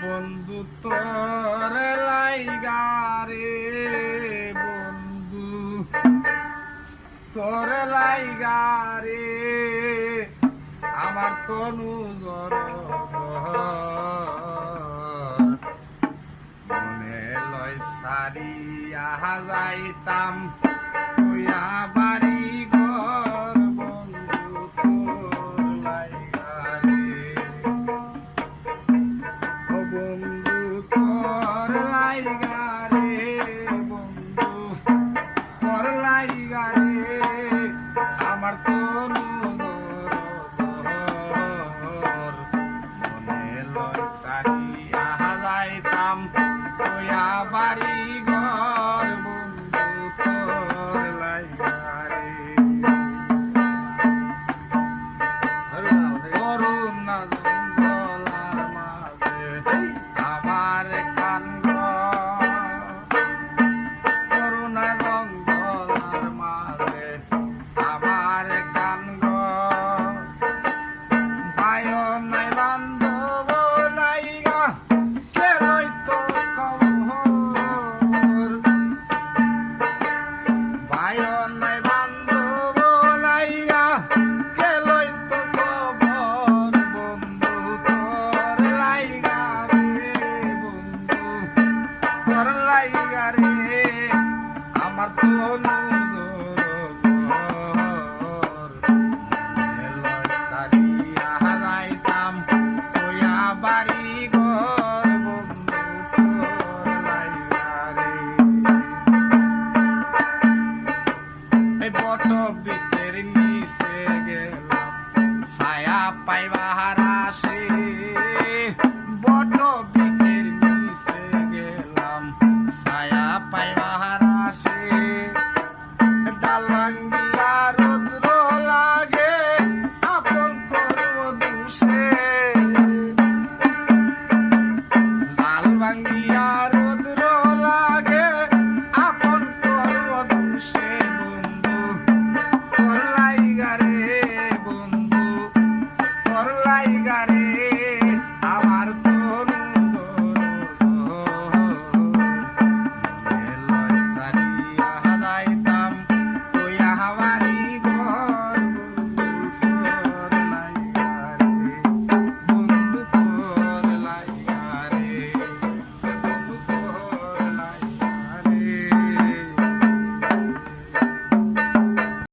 বন্ধু তোর লাইগারে বন্ধু তোর লাইগারে আমার তনু জর মনে লয় সারিয়া যাইতাম তুইয়া বাড়ি ঘর বন্ধু তোর লাইগারে ও বন্ধু তোর লাইগারে বন্ধু তোর লাইগারে আমার তনু সারিয়া যাইতাম তোয়া বাড়ি ঘর বন্ধু তোর লাইগারে করুণা জঙ্গলার মাঝে আমার কান্দ করুণা জঙ্গলার মাঝে আমার কান্দ ভাই নাই বান্ধব আমার তনু সারিয়া যাইতাম তোয়া বাড়ি